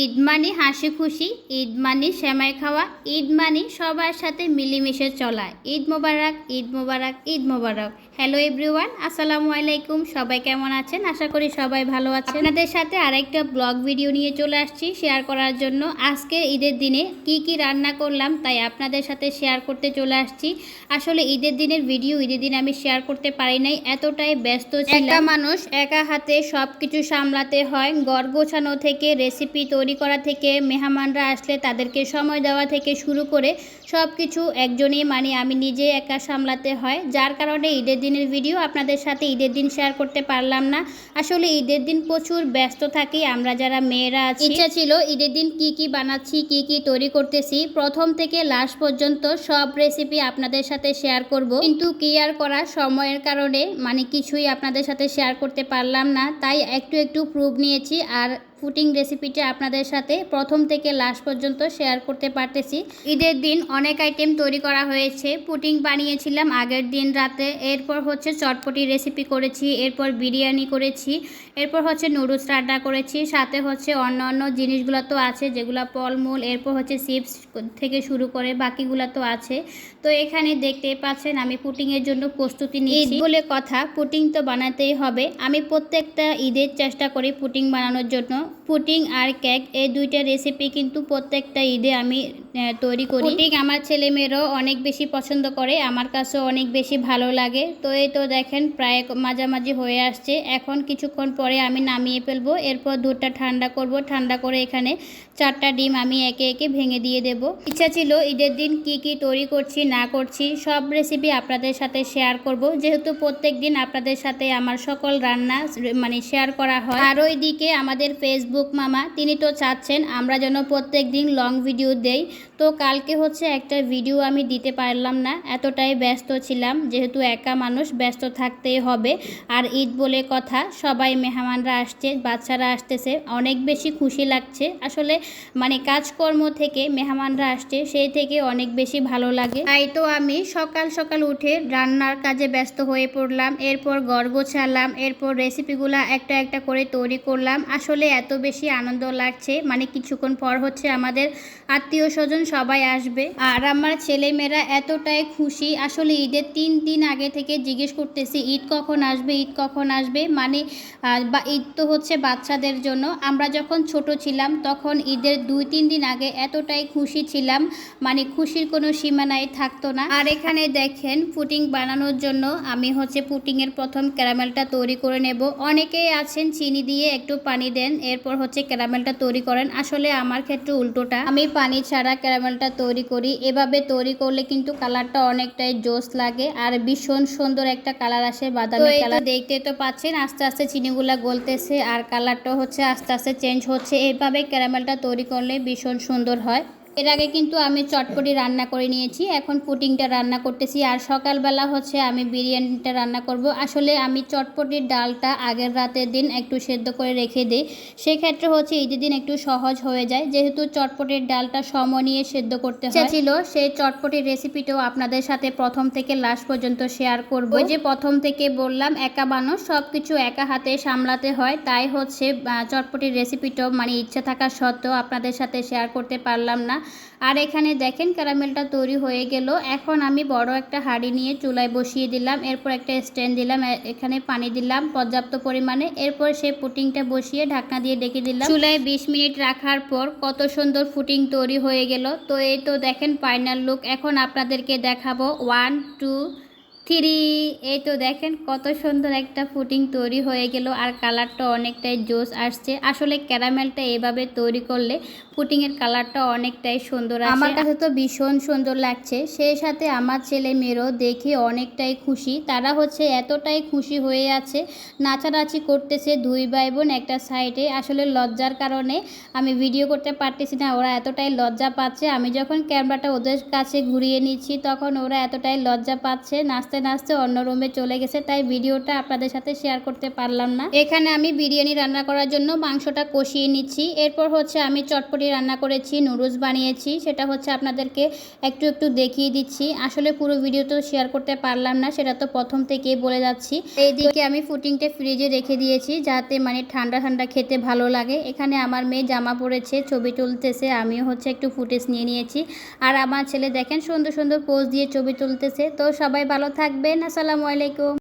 ঈদ মানে হাসি খুশি, ঈদ মানে সেমাই খাওয়া, ঈদ মানে সবার সাথে মিলেমিশে চলা। ঈদ মোবারক, ঈদ মোবারক, ঈদ মোবারক। হ্যালো এভরিওয়ান, আসসালামু আলাইকুম। সবাই কেমন আছেন? আশা করি সবাই ভালো আছেন। আপনাদের সাথে আরেকটা ব্লগ ভিডিও নিয়ে চলে আসছি শেয়ার করার জন্য। আজকের ঈদের দিনে কি রান্না করলাম তাই আপনাদের সাথে শেয়ার করতে চলে আসছি। আসলে ঈদের দিনের ভিডিও ঈদের দিন আমি শেয়ার করতে পারি নাই, এতটাই ব্যস্ত ছিলাম। একটা মানুষ একা হাতে সব কিছু সামলাতে হয়, ঘর গোছানো থেকে রেসিপি তৈরি করা থেকে মেহমানরা আসলে তাদেরকে সময় দেওয়া থেকে শুরু করে সব কিছু একজনই মানে আমি নিজে একা সামলাতে হয়, যার কারণে ঈদের দিনের ভিডিও আপনাদের সাথে ঈদের দিন শেয়ার করতে পারলাম না। আসলে ঈদের দিন প্রচুর ব্যস্ত থাকি আমরা যারা মেয়েরা আছি। ইচ্ছা ছিল ঈদের দিন কি বানাচ্ছি, কি তৈরি করতেছি, প্রথম থেকে লাস্ট পর্যন্ত সব রেসিপি আপনাদের সাথে শেয়ার করব, কিন্তু কি আর করা, সময়ের কারণে মানে কিছুই আপনাদের সাথে শেয়ার করতে পারলাম না। তাই একটু প্রুফ নিয়েছি আর পুটিং রেসিপিটা আপনাদের সাথে প্রথম থেকে লাস্ট পর্যন্ত শেয়ার করতে পারতেছি। ঈদের দিন অনেক আইটেম তৈরি করা হয়েছে। পুটিং বানিয়েছিলাম আগের দিন রাতে, এরপর হচ্ছে চটপটি রেসিপি করেছি, এরপর বিরিয়ানি করেছি, এরপর হচ্ছে নুডলস রান্না করেছি, সাথে হচ্ছে অন্য জিনিসগুলো তো আছে যেগুলো ফলমূল, এরপর হচ্ছে চিপস থেকে শুরু করে বাকিগুলো তো আছে। তো এখানে দেখতে পাচ্ছেন আমি পুটিংয়ের জন্য প্রস্তুতি নিচ্ছি। ঈদ বলে কথা, পুটিং তো বানাতেই হবে। আমি প্রত্যেকটা ঈদের চেষ্টা করি পুটিং বানানোর জন্য। পুটিং আর কেক এই দুইটা রেসিপি কিন্তু প্রত্যেকটা ঈদে আমি তৈরি করি। পুটিং আমার ছেলে মেয়েরাও অনেক বেশি পছন্দ করে, আমার কাছেও অনেক বেশি ভালো লাগে। তো এই তো দেখেন প্রায় মাঝামাঝি হয়ে আসছে, এখন কিছুক্ষণ পরে আমি নামিয়ে ফেলবো। এরপর দুধটা ঠান্ডা করব, ঠান্ডা করে এখানে 4টা ডিম আমি একে ভেঙে দিয়ে দেব। ইচ্ছা ছিল ঈদের দিন কি তৈরি করছি না করছি সব রেসিপি আপনাদের সাথে শেয়ার করব, যেহেতু প্রত্যেক দিন আপনাদের সাথে আমার সকল রান্না মানে শেয়ার করা হয়। আর ওইদিকে আমাদের ফেসবুক মামা তিনি তো চাচ্ছেন আমরা যেন প্রত্যেক দিন লং ভিডিও দেই। তো কালকে হচ্ছে একটা ভিডিও আমি দিতে পারলাম না, এতটাই ব্যস্ত ছিলাম, যেহেতু একা মানুষ ব্যস্ত থাকতেই হবে। আর ঈদ বলে কথা, সবাই মেহমানরা আসছে, বাচ্চারা আসতেছে, অনেক বেশি খুশি লাগছে। আসলে মানে কাজকর্ম থেকে মেহমানরা আসছে সেই থেকে অনেক বেশি ভালো লাগে। তাই তো আমি সকাল উঠে রান্নার কাজে ব্যস্ত হয়ে পড়লাম, এরপর ঘর গোছালাম, এরপর রেসিপিগুলা একটা করে তৈরি করলাম। আসলে এত বেশি আনন্দ লাগছে, মানে কিছুক্ষণ পর হচ্ছে আমাদের আত্মীয় স্বজন সবাই আসবে। আর আমার ছেলে মেয়েরা এতটাই খুশি, আসলে ঈদের 3 দিন আগে থেকে জিজ্ঞেস করতেছি ঈদ কখন আসবে, ঈদ কখন আসবে। মানে ঈদ তো হচ্ছে বাচ্চাদের জন্য, আমরা যখন ছোট ছিলাম তখন ঈদের 2-3 দিন আগে এতটাই খুশি ছিলাম, মানে খুশির কোনো সীমানাই থাকতো না। আর এখানে দেখেন পুটিং বানানোর জন্য আমি হচ্ছে পুটিংয়ের প্রথম ক্যারামেলটা তৈরি করে নেব। অনেকেই আছেন চিনি দিয়ে একটু পানি দেন, এরপর হচ্ছে ক্যারামেলটা তৈরি করেন। আসলে আমার ক্ষেত্রে উল্টোটা, আমি পানি ছাড়া ক্যারামেলটা তৈরি করি। এভাবে তৈরি করলে কিন্তু কালারটা অনেকটাই জোস লাগে আর ভীষণ সুন্দর একটা কালার আসে, বাদামি কালার। দেখতে তো পাচ্ছেন আস্তে আস্তে চিনিগুলা গলতেছে আর কালারটা হচ্ছে আস্তে আস্তে চেঞ্জ হচ্ছে। এইভাবে ক্যারামেলটা তৈরি করলে ভীষণ সুন্দর হয়। এর আগে কিন্তু আমি চটপটি রান্না করে নিয়েছি, এখন পুটিংটা রান্না করতেছি। আর সকালবেলা হচ্ছে আমি বিরিয়ানিটা রান্না করব। আসলে আমি চটপটির ডালটা আগের রাতের দিন একটু সেদ্ধ করে রেখে দিই, সেক্ষেত্রে হচ্ছে ঈদের দিন একটু সহজ হয়ে যায়, যেহেতু চটপটির ডালটা সময় নিয়ে সেদ্ধ করতে হয়। ছিল সেই চটপটির রেসিপিটাও আপনাদের সাথে প্রথম থেকে লাস্ট পর্যন্ত শেয়ার করব। ওই যে প্রথম থেকে বললাম একা মানুষ সব কিছু একা হাতে সামলাতে হয়, তাই হচ্ছে চটপটির রেসিপিটাও মানে ইচ্ছা থাকা সত্ত্বেও আপনাদের সাথে শেয়ার করতে পারলাম না। আর এখানে দেখেন ক্যারামেলটা তৈরি হয়ে গেল। এখন আমি বড় একটা হাঁড়ি নিয়ে চুলায় বসিয়ে দিলাম, এরপর একটা স্ট্যান্ড দিলাম, এখানে পানি দিলাম পর্যাপ্ত পরিমাণে, এরপর সেই পুটিংটা বসিয়ে ঢাকনা দিয়ে ডেকে দিলাম। চুলায় 20 মিনিট রাখার পর কত সুন্দর পুটিং তৈরি হয়ে গেল। তো এই তো দেখেন ফাইনাল লুক। এখন আপনাদেরকে দেখাবো 1 2 3। এই তো দেখেন কত সুন্দর একটা পুটিং তৈরি হয়ে গেল আর কালারটা অনেকটাই জোস আসছে। আসলে ক্যারামেলটা এভাবে তৈরি করলে পুটিংয়ের কালারটা অনেকটাই সুন্দর আসে, আমার কাছে তো ভীষণ সুন্দর লাগছে। সেই সাথে আমার ছেলে মেয়েরও দেখে অনেকটাই খুশি, তারা হচ্ছে এতটাই খুশি হয়ে আছে, নাচানাচি করতেছে দুই ভাই বোন একটা সাইডে। আসলে লজ্জার কারণে আমি ভিডিও করতে পারতেছি না, ওরা এতটাই লজ্জা পাচ্ছে। আমি যখন ক্যামেরাটা ওদের কাছে ঘুরিয়ে নিচ্ছি তখন ওরা এতটাই লজ্জা পাচ্ছে, নাচতে নাচতে নাচতে অন্য রুমে চলে গেছে, তাই ভিডিওটা আপনাদের সাথে শেয়ার করতে পারলাম না। এখানে আমি বিরিয়ানি রান্না করার জন্য মাংসটা কষিয়ে নিচ্ছি। এরপর হচ্ছে আমি চটপটি রান্না করেছি, নুডলস বানিয়েছি, সেটা হচ্ছে আপনাদেরকে একটু একটু দেখিয়ে দিচ্ছি। আসলে পুরো ভিডিও তো শেয়ার করতে পারলাম না, সেটা তো প্রথম থেকেই বলে যাচ্ছি। এইদিকে আমি পুডিংটা ফ্রিজে রেখে দিয়েছি যাতে মানে ঠান্ডা ঠান্ডা খেতে ভালো লাগে। এখানে আমার মেয়ে জামা পরেছে, ছবি তুলতেছে, আমিও হচ্ছে একটু ফুটেজ নিয়ে নিয়েছি। আর আমার ছেলে দেখেন সুন্দর সুন্দর পোজ দিয়ে ছবি তুলতেছে। তো সবাই ভালো থাকবেন, আসসালামু আলাইকুম।